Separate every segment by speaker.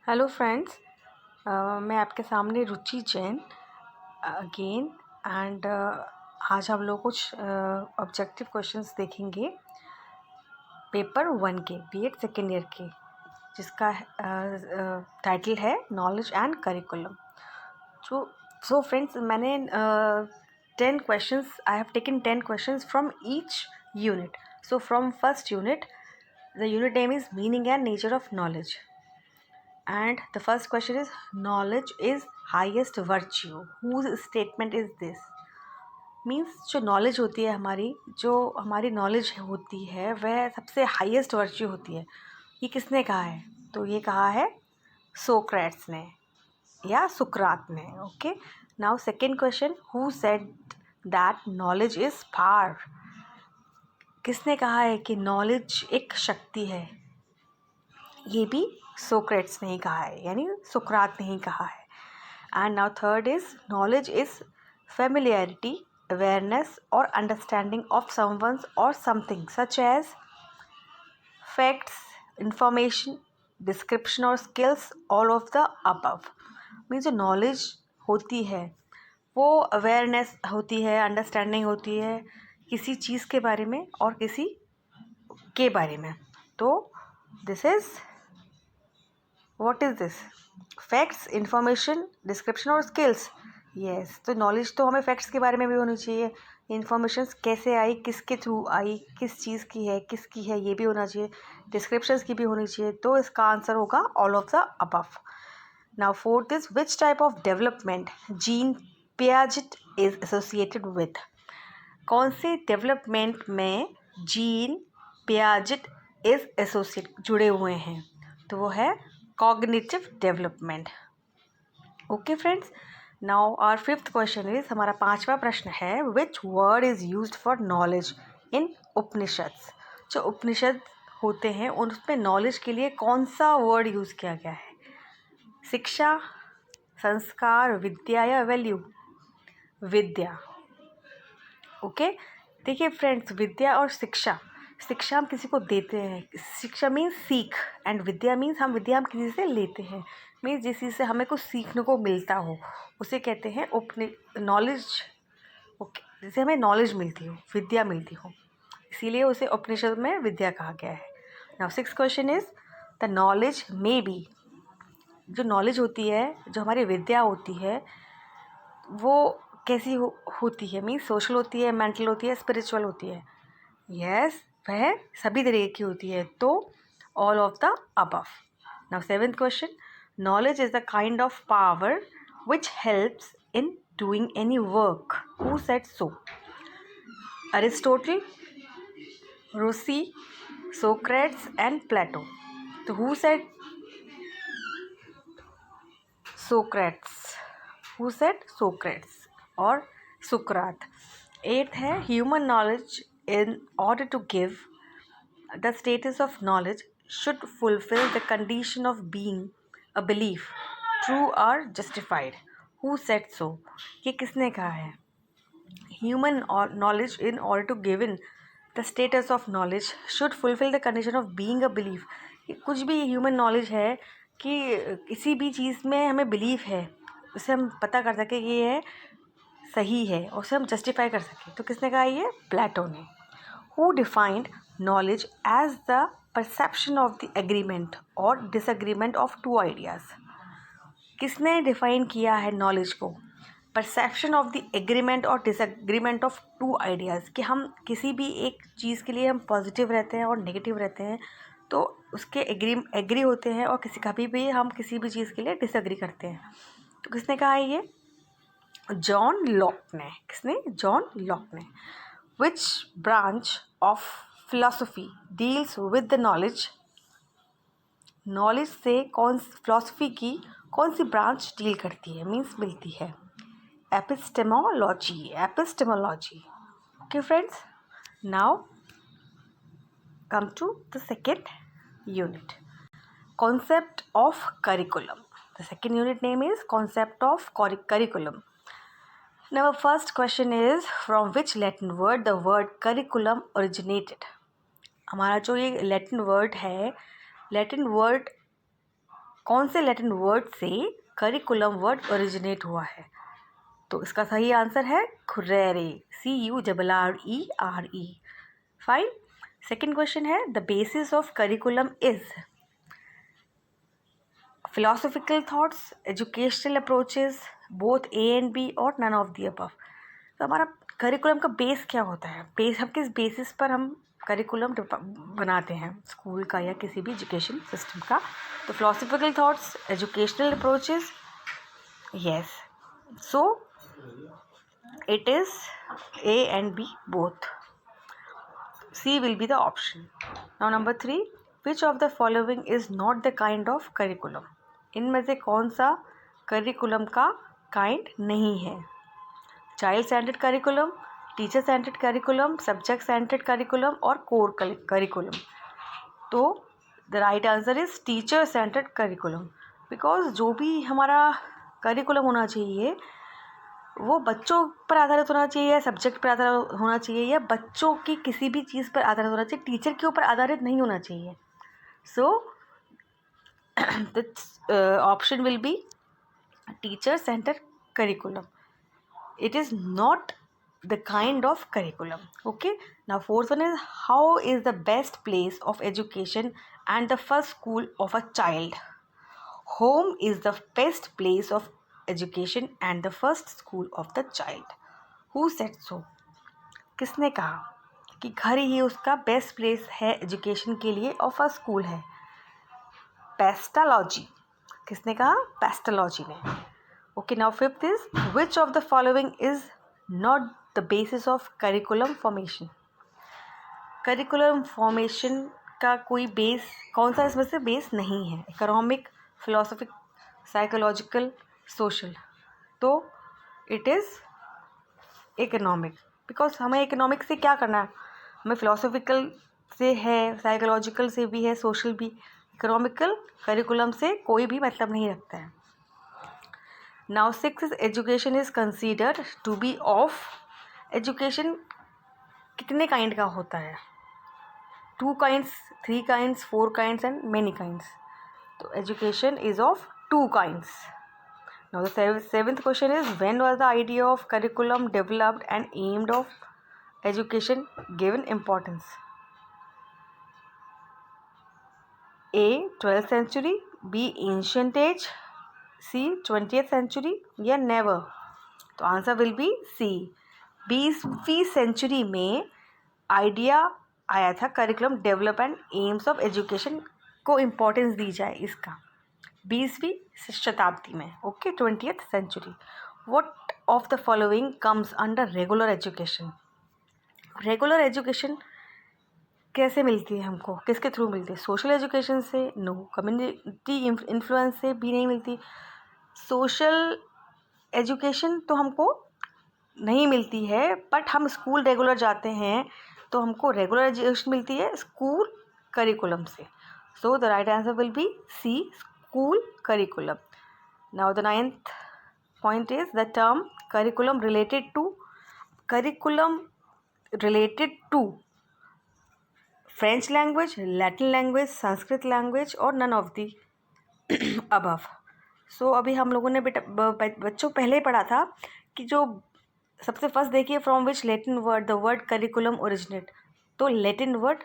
Speaker 1: Hello friends, मैं आपके सामने रुचि जैन अगेन एंड आज हम लोग कुछ ऑब्जेक्टिव क्वेश्चंस देखेंगे पेपर 1 के बीएड सेकेंड ईयर के, जिसका टाइटल है knowledge and curriculum. So friends, मैंने 10 questions, I have taken 10 questions from each unit. So from first unit, the unit name is meaning and nature of knowledge. And the first question is, knowledge is highest virtue. Whose statement is this? Means जो knowledge होती है हमारी knowledge होती है वह सबसे highest virtue होती है. ये किसने कहा है? तो ये कहा है सोक्रेट्स ने या सुकरात ने. Okay, now second question, who said that knowledge is power? किसने कहा है कि नॉलेज एक शक्ति है? ये भी सोक्रेट्स ने ही कहा है, यानी सुकरात ने ही कहा है. And now third is, knowledge is familiarity, awareness और अंडरस्टैंडिंग ऑफ समवंस और something such as facts, information, description और skills, all of the above. Means जो नॉलेज होती है वो अवेयरनेस होती है, अंडरस्टैंडिंग होती है किसी चीज़ के बारे में और किसी के बारे में. तो this is, what is this? Facts, information, description और स्किल्स. यस, तो नॉलेज तो हमें फैक्ट्स के बारे में भी होनी चाहिए, इन्फॉर्मेशन कैसे आई, किसके थ्रू आई, किस चीज़ की है, किसकी है, ये भी होना चाहिए, डिस्क्रिप्शंस की भी होनी चाहिए. तो इसका आंसर होगा all of the above. Now fourth is, which type of development gene Piaget is associated with? कौन से डेवलपमेंट में जीन पियाजेट इज एसोसिएट जुड़े हुए हैं? तो वो है cognitive development. Okay friends, now our fifth question is, हमारा पांचवा प्रश्न है, which word is used for knowledge in Upanishads? जो उपनिषद होते हैं उनमें नॉलेज के लिए कौन सा वर्ड यूज़ किया गया है? शिक्षा, संस्कार, विद्या या वैल्यू? विद्या. ओके, देखिए फ्रेंड्स, विद्या और शिक्षा हम किसी को देते हैं. शिक्षा मीन्स सीख एंड विद्या मीन्स हम किसी से लेते हैं. मीन्स जिस चीज़ से हमें कुछ सीखने को मिलता हो उसे कहते हैं नॉलेज. ओके, जिसे हमें नॉलेज मिलती हो, विद्या मिलती हो, इसीलिए उसे उपनिषद में विद्या कहा गया है. Now six question is, the knowledge may be. जो नॉलेज होती है, जो हमारी विद्या होती है, वो कैसी होती है? मीन्स सोशल होती है, मेंटल होती है, स्पिरिचुअल होती है? यस, वह सभी तरीके की होती है. तो all of the above. Now seventh question, knowledge is the kind of power which helps in doing any work. Who said so? Aristotle, रूसी, सोक्रेट्स एंड प्लेटो. तो who said Socrates? Who said Socrates और सुकरात. Eighth है, human knowledge in order to give the status of knowledge should fulfill the condition of being a belief, true or justified. Who said so? ये किसने कहा है? Human knowledge in order to give in the status of knowledge should fulfill the condition of being a belief. कुछ भी human knowledge है कि किसी भी चीज़ में हमें बिलीफ है, उसे हम पता कर सके कि ये सही है और उसे हम जस्टिफाई कर सकें. तो किसने कहा? ये प्लेटो ने. Who defined knowledge as the perception of the agreement or disagreement of two ideas? किसने डिफाइन किया है नॉलेज को? परसेप्शन ऑफ द एग्रीमेंट और डिसएग्रीमेंट ऑफ टू आइडियाज़. कि हम किसी भी एक चीज़ के लिए हम पॉजिटिव रहते हैं और नेगेटिव रहते हैं, तो उसके एग्री होते हैं, और कभी भी हम किसी भी चीज़ के लिए डिसएग्री करते हैं. तो किसने कहा है ये? जॉन लॉक ने. किसने? जॉन लॉक ने. Which branch of philosophy deals with the knowledge? Knowledge से फिलॉसफी की कौन सी ब्रांच डील करती है, मीन्स मिलती है? Epistemology. Okay friends, now come to the second unit, concept of curriculum. The second unit name is concept of curriculum. Now, our first question is, from which Latin word the word curriculum originated? हमारा जो ये Latin word है, Latin word कौन से Latin word से curriculum word originate हुआ है? तो इसका सही आंसर है खुरेरे, CURRERE। फाइन। सेकेंड क्वेश्चन है, the basis of curriculum is philosophical thoughts, educational approaches, both A and B और none of the above। तो हमारा करिकुलम का बेस क्या होता है? बेस, हम किस बेसिस पर हम करिकुलम बनाते हैं स्कूल का या किसी भी एजुकेशन सिस्टम का? तो philosophical thoughts, educational approaches, yes, so it is A and B both, C will be the option। Now number 3, which of the following is not the kind of curriculum? इनमें से कौन सा curriculum का kind नहीं है? Child centred curriculum, teacher centred curriculum, subject centred curriculum और core curriculum. तो the right answer is teacher centred curriculum, because जो भी हमारा करिकुलम होना चाहिए वो बच्चों पर आधारित होना चाहिए, सब्जेक्ट पर आधारित होना चाहिए, या बच्चों की किसी भी चीज़ पर आधारित होना चाहिए, टीचर के ऊपर आधारित नहीं होना चाहिए। सो the option will be teacher centered curriculum. It is not the kind of curriculum. Okay, now fourth one is, how is the best place of education and the first school of a child? Home is the best place of education and the first school of the child. Who said so? किसने कहा कि घर ही उसका best place है education के लिए और first school है? पेस्टालॉजी। किसने कहा? पेस्टालॉजी ने। Okay, now fifth is, which of the following is not the basis of curriculum formation? Curriculum formation का कोई बेस, कौन सा इसमें से बेस नहीं है? Economic, philosophic, psychological, social. तो इट इज़ इकोनॉमिक, बिकॉज हमें इकोनॉमिक से क्या करना है? हमें फिलोसफिकल से है, साइकोलॉजिकल से भी है, सोशल भी। इकोनॉमिकल करिकुलम से कोई भी मतलब नहीं रखता है। Now six is, education is considered to be of. Education कितने काइंड का होता है? 2 kinds, 3 kinds, 4 kinds and many kinds. तो education is of 2 kinds. Now the seventh question is, when was the idea of curriculum developed and aimed of education given importance? A 12th century, B ancient age, C 20th century या never? तो answer will be C। 20वीं century में idea आया था curriculum develop and aims of education को importance दी जाए इसका, 20वीं शताब्दी में। Okay, 20th century. What of the following comes under regular education? Regular education कैसे मिलती है हमको? किसके थ्रू मिलती है? सोशल एजुकेशन से? नो। कम्युनिटी इन्फ्लुएंस से भी नहीं मिलती। सोशल एजुकेशन तो हमको नहीं मिलती है, बट हम स्कूल रेगुलर जाते हैं तो हमको रेगुलर एजुकेशन मिलती है स्कूल करिकुलम से। So the right answer will be C, school curriculum. Now the 9th point is, the term curriculum related to French language, Latin language, Sanskrit language और none of the above. सो अभी हम लोगों ने बच्चों पहले ही पढ़ा था कि जो सबसे फर्स्ट देखिए, from which Latin word the word curriculum originate, तो Latin word.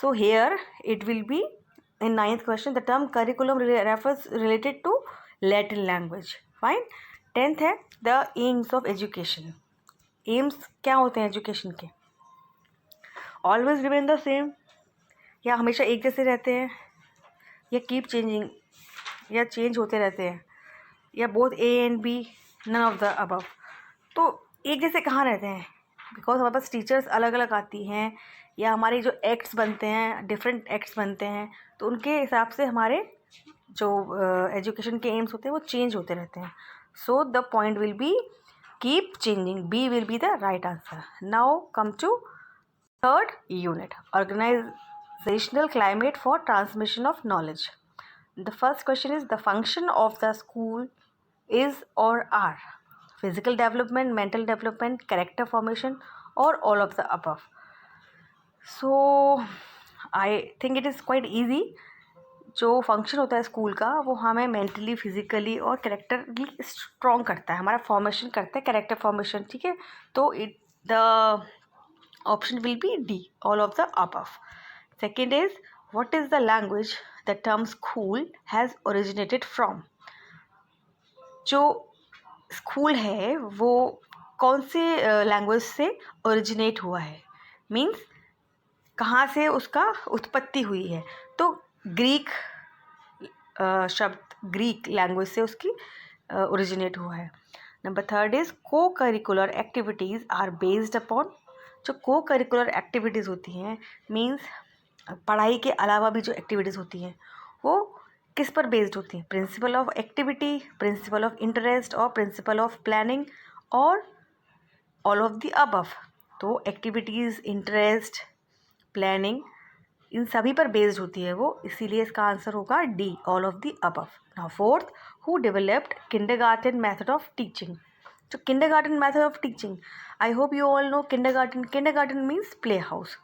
Speaker 1: So here it will be in 9th question, the term curriculum refers related to Latin language. Fine. 10th है, the aims of education. Aims क्या होते हैं education के? Always remain the same, या हमेशा एक जैसे रहते हैं, या कीप चेंजिंग, या चेंज होते रहते हैं, या both A and B, none of the above. तो एक जैसे कहाँ रहते हैं? बिकॉज हमारे पास टीचर्स अलग अलग आती हैं, या हमारे जो एक्ट्स बनते हैं, डिफरेंट एक्ट्स बनते हैं, तो उनके हिसाब से हमारे जो एजुकेशन के एम्स होते हैं वो चेंज होते रहते हैं। So the point will be keep changing, B will be the right answer. Now come to third unit, organizational climate for transmission of knowledge. The first question is, the function of the school is or are physical development, mental development, character formation, or all of the above? So I think it is quite easy. जो function होता है school का वो हमें mentally, physically और कैरेक्टरली strong करता है, हमारा फॉर्मेशन करता है, कैरेक्टर फॉर्मेशन, ठीक है। तो the option will be D, all of the above. Second is, what is the language the term school has originated from. जो स्कूल है वो कौन से लैंग्वेज से ओरिजिनेट हुआ है, मीन्स कहाँ से उसका उत्पत्ति हुई है। तो ग्रीक शब्द, ग्रीक लैंग्वेज से उसकी ओरिजिनेट हुआ है। Number third is, co curricular activities are based upon. जो को करिकुलर एक्टिविटीज़ होती हैं, मीन्स पढ़ाई के अलावा भी जो एक्टिविटीज़ होती हैं वो किस पर बेस्ड होती हैं, principle of activity, principle of interest और प्रिंसिपल ऑफ प्लानिंग और ऑल ऑफ द अबव। तो एक्टिविटीज़, इंटरेस्ट, प्लानिंग, इन सभी पर बेस्ड होती है वो, इसीलिए इसका आंसर होगा D, all of the above. Now fourth, who developed kindergarten method of teaching. जो kindergarten method of teaching, I hope you all know kindergarten. Kindergarten means play house.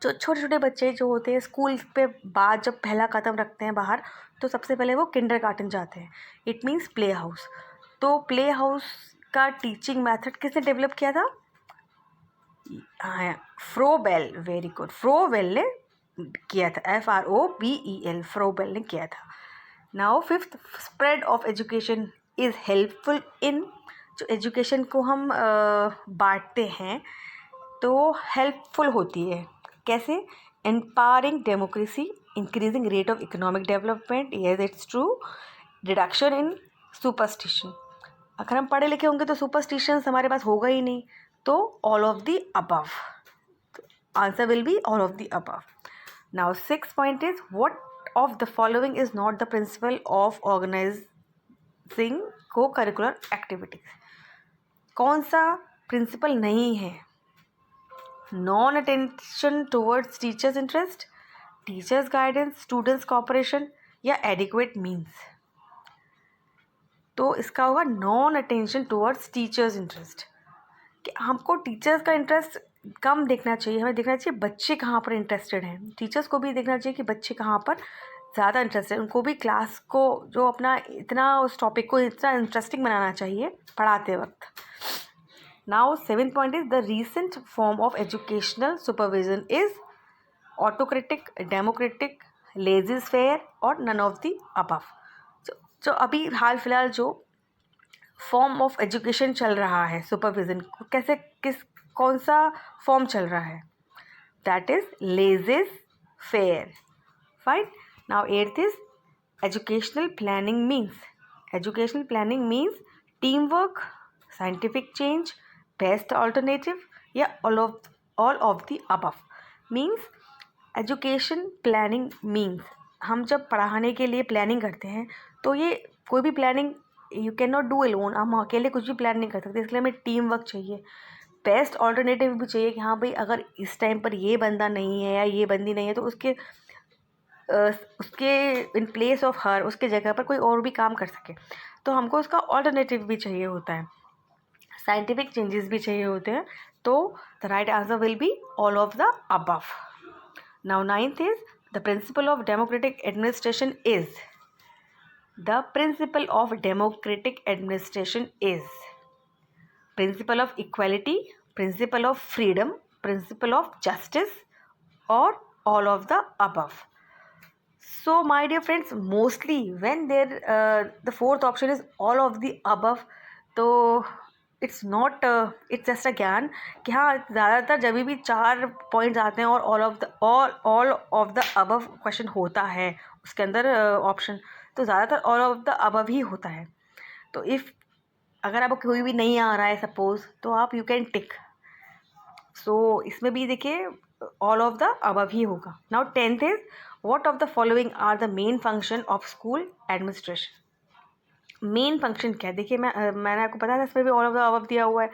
Speaker 1: जो छोटे छोटे बच्चे जो होते हैं स्कूल पे बाद जब पहला कदम रखते हैं बाहर, तो सबसे पहले वो किंडरगार्टन जाते हैं, इट मीन्स प्ले हाउस। तो प्ले हाउस का टीचिंग मेथड किसने डेवलप किया था? फ्रोबेल, वेरी गुड, फ्रोबेल ने किया था, FROBEL, फ्रोबेल ने किया था। Now fifth, spread of education is helpful in. जो एजुकेशन को हम बांटते हैं तो हेल्पफुल होती है, कैसे? Empowering democracy, increasing rate of economic development, yes it's true, reduction in superstition. अगर हम पढ़े लिखे होंगे तो सुपरस्टिशंस हमारे पास होगा ही नहीं, तो all of the above, answer will be all of the above. Now six point is, what of the following is not the principle of organizing co curricular activities. कौन सा प्रिंसिपल नहीं है? Non attention towards teachers interest, teachers guidance, students cooperation या adequate means. तो इसका होगा non attention towards teachers interest, कि हमको टीचर्स का इंटरेस्ट कम देखना चाहिए, हमें देखना चाहिए बच्चे कहाँ पर इंटरेस्टेड हैं। टीचर्स को भी देखना चाहिए कि बच्चे कहाँ पर ज़्यादा इंटरेस्टेड, उनको भी क्लास को जो अपना इतना उस टॉपिक को इतना इंटरेस्टिंग बनाना चाहिए पढ़ाते वक्त। Now seventh point is, the recent form of educational supervision is autocratic, democratic, lazy fair और नन ऑफ द अबव। जो अभी हाल फिलहाल जो फॉर्म ऑफ एजुकेशन चल रहा है सुपरविजन, कैसे, कौन सा फॉर्म चल रहा है? That is laissez faire, fine. Now eighth is, educational planning means. Educational planning means team work, scientific change, best alternative या all of the above. Means education planning means हम जब पढ़ाने के लिए प्लानिंग करते हैं तो ये कोई भी planning you can not do alone, हम अकेले कुछ भी प्लान नहीं कर सकते, इसलिए हमें टीम वर्क चाहिए, बेस्ट ऑल्टरनेटिव भी चाहिए कि हाँ भाई अगर इस टाइम पर ये बंदा नहीं है या ये बंदी नहीं है तो उसके इन प्लेस ऑफ हर, उसके जगह पर कोई और भी काम कर सके, तो हमको उसका ऑल्टरनेटिव भी चाहिए होता है, साइंटिफिक चेंजेस भी चाहिए होते हैं। तो the right answer will be all of the above. Now ninth is, the principle of democratic administration is. The principle of democratic administration is principle of equality, principle of freedom, principle of justice or all of the above. So my dear friends, mostly when the fourth option is all of the above, तो it's not, it's just a ज्ञान कि हाँ ज़्यादातर जब भी 4 points आते हैं और all of the above question होता है उसके अंदर ऑप्शन, तो ज़्यादातर ऑल ऑफ द अबव ही होता है। तो इफ़ अगर आपको कोई भी नहीं आ रहा है सपोज, तो आप यू कैन टिक। सो इसमें भी देखिए ऑल ऑफ द अबव ही होगा। Now 10th is, what of the following are the main function of school administration. Main function क्या है? देखिए मैंने आपको पता था इसमें भी ऑल ऑफ द अबव दिया हुआ है,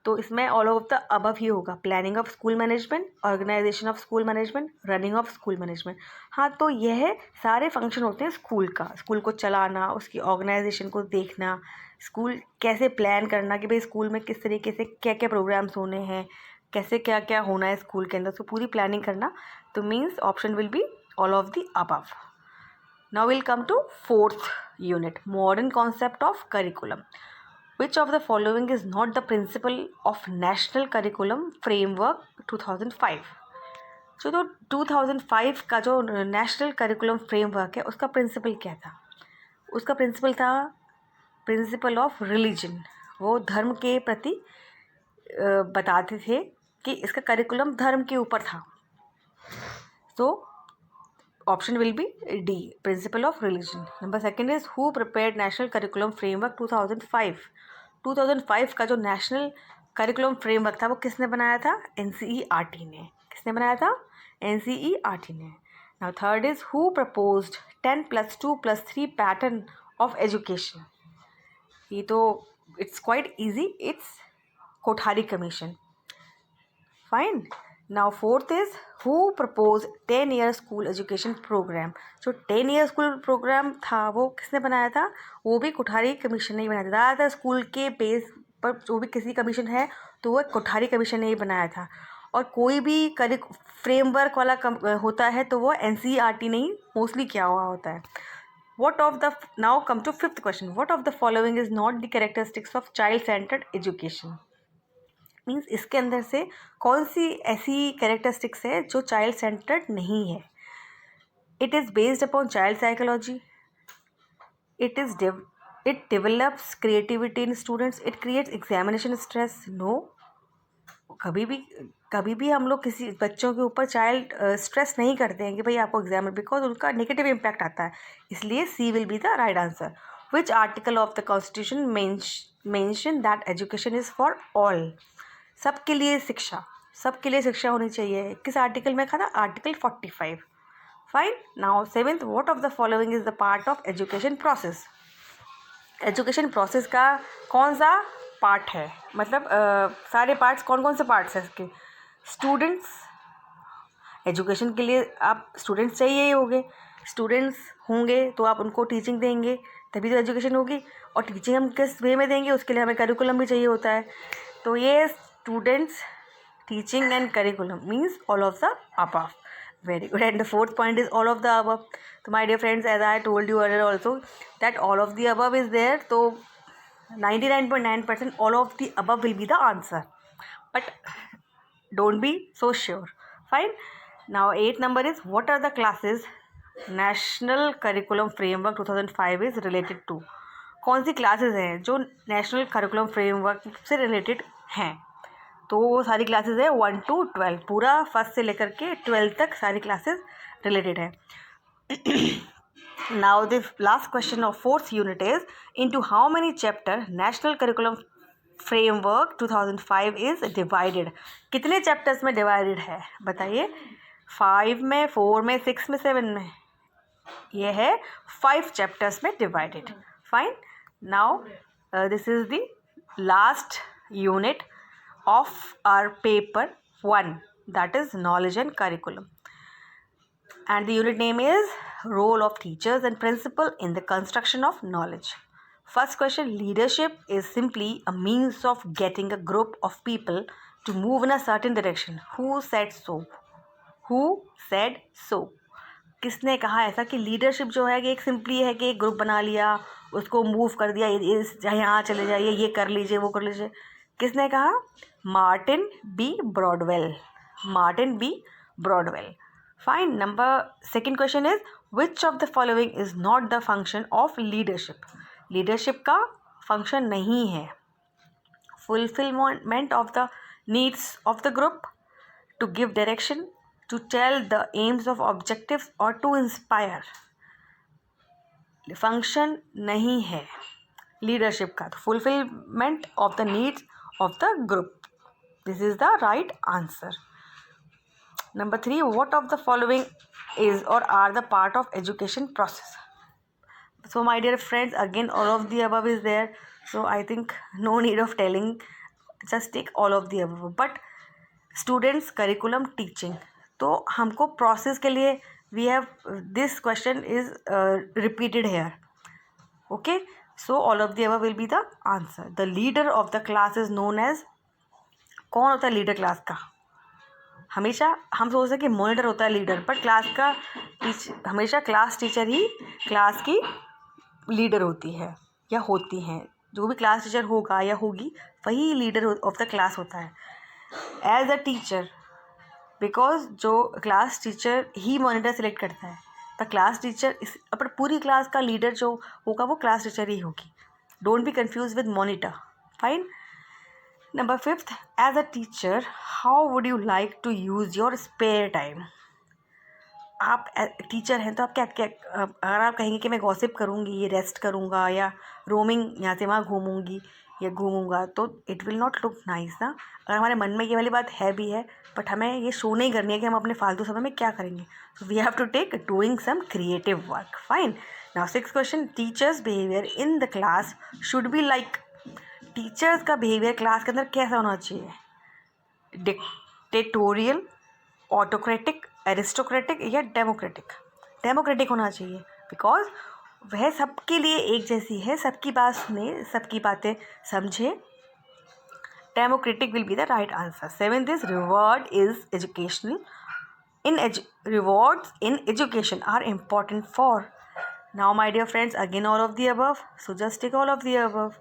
Speaker 1: तो इसमें ऑल ऑफ द अबव ही होगा। Planning of school management, organization of school management, running of school management. हाँ, तो यह सारे फंक्शन होते हैं स्कूल का, स्कूल को चलाना, उसकी ऑर्गेनाइजेशन को देखना, स्कूल कैसे प्लान करना कि भाई स्कूल में किस तरीके से क्या क्या प्रोग्राम्स होने हैं, कैसे क्या क्या होना है स्कूल के अंदर, तो पूरी प्लानिंग करना। तो means option will be all of the above. Now we'll come to fourth unit, modern concept of curriculum. Which of the following is not the principle of National Curriculum Framework 2005? तो 2005 का जो national curriculum framework है उसका principal क्या था? उसका principal था principle of religion. वो धर्म के प्रति बताते थे कि इसका करिकुलम धर्म के ऊपर था. तो option will be D, principle of religion. Number second is who prepared national curriculum framework 2005? 2005 का जो नेशनल करिकुलम फ्रेमवर्क था वो किसने बनाया था? NCERT ने. किसने बनाया था? NCERT ने. Now third is who proposed 10+2+3 pattern of education? ये तो it's quite easy, it's Kothari commission. Fine. Now fourth is who propose 10-year school education program? जो 10-year स्कूल प्रोग्राम था वो किसने बनाया था? वो भी कोठारी कमीशन ने ही बनाया था. ज़्यादातर स्कूल के बेस पर जो भी किसी कमीशन है तो वो कोठारी कमीशन ने ही बनाया था. और कोई भी फ्रेमवर्क वाला होता है तो वो NCERT ने ही मोस्टली किया हुआ होता है. Now come to fifth question. What of the following is not the characteristics of child-centered education? Means इसके अंदर से कौन सी ऐसी कैरेक्टरिस्टिक्स है जो चाइल्ड सेंटर्ड नहीं है? It is based upon child psychology. It develops creativity in students. It creates examination stress. No. कभी भी हम लोग किसी बच्चों के ऊपर चाइल्ड स्ट्रेस नहीं करते हैं कि भाई आपको एग्जाम है, बिकॉज उनका नेगेटिव इम्पैक्ट आता है. इसलिए C will be the right answer. Which article of the constitution mention that education is for all? सबके लिए शिक्षा, सबके लिए शिक्षा होनी चाहिए. किस आर्टिकल में कहा था? Article 45. Fine. Now seventh, what of the following is the part of education process? Education process का कौन सा पार्ट है? मतलब सारे पार्ट्स, कौन कौन से पार्ट्स हैं इसके? स्टूडेंट्स, एजुकेशन के लिए आप स्टूडेंट्स चाहिए ही होंगे. स्टूडेंट्स होंगे तो आप उनको टीचिंग देंगे, तभी तो एजुकेशन होगी. और टीचिंग हम किस वे में देंगे उसके लिए हमें करिकुलम भी चाहिए होता है. तो ये students, teaching and curriculum means all of the above. Very good. And the fourth point is all of the above. तो my dear friends, as I told you earlier also that all of the above is there. तो 99.9% all of the above will be the answer, but don't be so sure. Fine. Now 8th number is what are the classes National Curriculum Framework 2005 is related to? कौन सी classes हैं जो national curriculum framework से related हैं? तो वो सारी classes है 1 to 12, पूरा 1st से लेकर के 12th तक सारी क्लासेस रिलेटेड है. Now the last question of 4th unit is, into how many chapter National Curriculum Framework 2005 is divided? कितने चैप्टर्स में डिवाइडेड है बताइए? 5 में, 4 में, 6 में, 7 में? ये है 5 चैप्टर्स में divided. Fine. Now this is the last unit of our paper 1, that is knowledge and curriculum, and the unit name is role of teachers and principal in the construction of knowledge. First question, leadership is simply a means of getting a group of people to move in a certain direction. Who said so? Who said so? किसने कहा ऐसा कि leadership जो है कि एक simply है कि एक ग्रुप बना लिया, उसको मूव कर दिया, यहाँ चले जाइए, ये कर लीजिए, वो कर लीजिए. किसने कहा? Martin B Broadwell. Martin B Broadwell. Fine. Number second question is which of the following is not the function of leadership? Leadership का फंक्शन नहीं है. Fulfilment of the needs of the group, to give direction, to tell the aims of objectives और to inspire. Function नहीं है leadership का. Fulfilment of the needs of the group. This is the right answer. Number 3, what of the following is or are the part of education process? So my dear friends, again all of the above is there, so I think no need of telling, just take all of the above. But students curriculum teaching, तो हमको process के लिए we have this question is repeated here. Okay. So all of the above will be the answer. The leader of the class is known as, कौन होता है leader class का? हमेशा हम सोचते हैं कि मॉनिटर होता है लीडर, पर क्लास का हमेशा क्लास टीचर ही क्लास की लीडर होती है या होती हैं। जो भी क्लास टीचर होगा या होगी वही लीडर ऑफ द क्लास होता है एज अ टीचर, बिकॉज जो क्लास टीचर ही मॉनिटर सेलेक्ट करता है। द क्लास टीचर इस अपन पूरी क्लास का लीडर जो होगा वो क्लास टीचर ही होगी। Don't be confuse with monitor. Fine. Number 5, as a teacher how would you like to use your spare time. आप टीचर हैं तो आप क्या क्या अगर आप कहेंगे कि मैं गॉसिप करूँगी, रेस्ट करूँगा या रोमिंग यहाँ से वहाँ घूमूंगी या घूमूंगा, तो it will not look nice ना। अगर हमारे मन में ये वाली बात है भी है, बट हमें ये शो नहीं करनी है कि हम अपने फालतू समय में क्या करेंगे। So we have to take doing some creative work. Fine. Now 6th question, teachers behaviour in the class should be like. Teachers का बिहेवियर क्लास के अंदर कैसा होना चाहिए? डिक्टेटोरियल, ऑटोक्रेटिक, एरिस्टोक्रेटिक या डेमोक्रेटिक? डेमोक्रेटिक होना चाहिए, बिकॉज वह सबके लिए एक जैसी है, सबकी बात सुने, सबकी बातें समझे। Democratic will be the right answer. 7th is reward is educational. rewards in education are important for. Now my dear friends, again all of the above, so just take all of the above.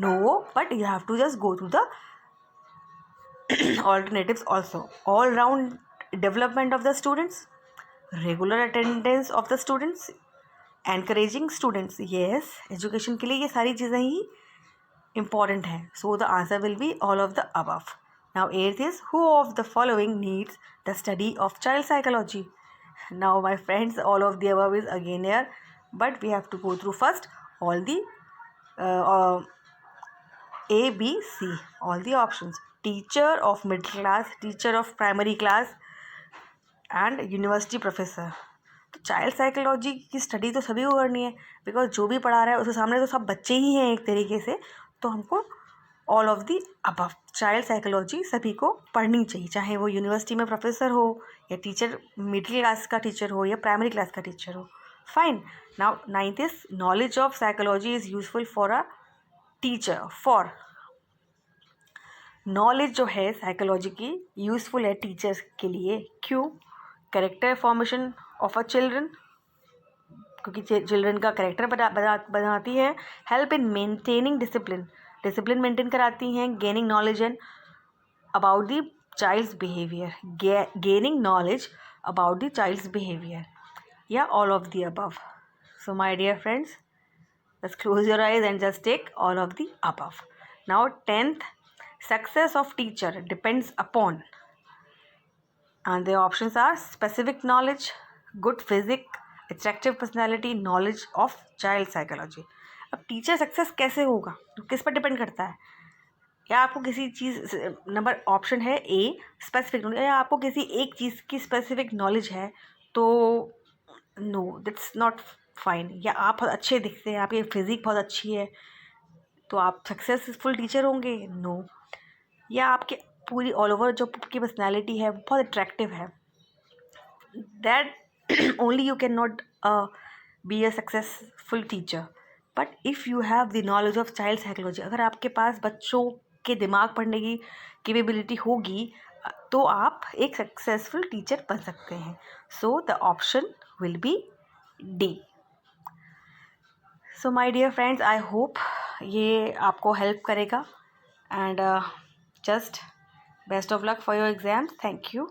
Speaker 1: No, but you have to just go through the alternatives also. All round development of the students, regular attendance of the students, encouraging students. Yes, education के लिए ये सारी चीज़ें ही important है. So the answer will be all of the above. Now 8th is, who of the following needs the study of child psychology? Now my friends, all of the above is again here, but we have to go through first all the A, B, C, all the options. Teacher of middle class, teacher of primary class and university professor. तो child psychology की study तो सभी को करनी है, because जो भी पढ़ा रहा है उसके सामने तो सब बच्चे ही हैं एक तरीके से। तो हमको all of the above child psychology सभी को पढ़नी चाहिए, चाहे वो यूनिवर्सिटी में प्रोफेसर हो या टीचर मिडिल क्लास का टीचर हो या प्राइमरी क्लास का टीचर हो। Fine. Now 9th is, knowledge of psychology is useful for a teacher. For knowledge जो है साइकोलॉजी की यूज़फुल है टीचर्स के लिए। क्यों? Character formation of a children, क्योंकि चिल्ड्रन का कैरेक्टर बनाती है। Help in maintaining discipline, discipline maintain कराती हैं। Gaining knowledge and about the child's behaviour, gaining knowledge about the child's behaviour, या all of the above. So my dear friends, just close your eyes and just take all of the above. Now 10th, success of teacher depends upon, and the options are specific knowledge, good physics, attractive personality, knowledge of child psychology. अब teacher success कैसे होगा तो किस पर depend करता है? या आपको किसी चीज़ नंबर ऑप्शन है ए स्पेसिफिक नॉलेज, या आपको किसी एक चीज़ की स्पेसिफिक नॉलेज है तो नो, दैट्स नॉट फाइन। या आप बहुत अच्छे दिखते हैं, आपकी फिजिक बहुत अच्छी है तो आप सक्सेसफुल टीचर होंगे? नो। या आपके पूरी ऑल ओवर जो आपकी पर्सनैलिटी है बहुत अट्रैक्टिव है, that only you can not be a successful teacher. But if you have the knowledge of child psychology, अगर आपके पास बच्चों के दिमाग पढ़ने की कैपेबिलिटी होगी तो आप एक सक्सेसफुल टीचर बन सकते हैं। So the option will be D. So my dear friends, I hope ये आपको हेल्प करेगा, and just best of luck for your exams. Thank you.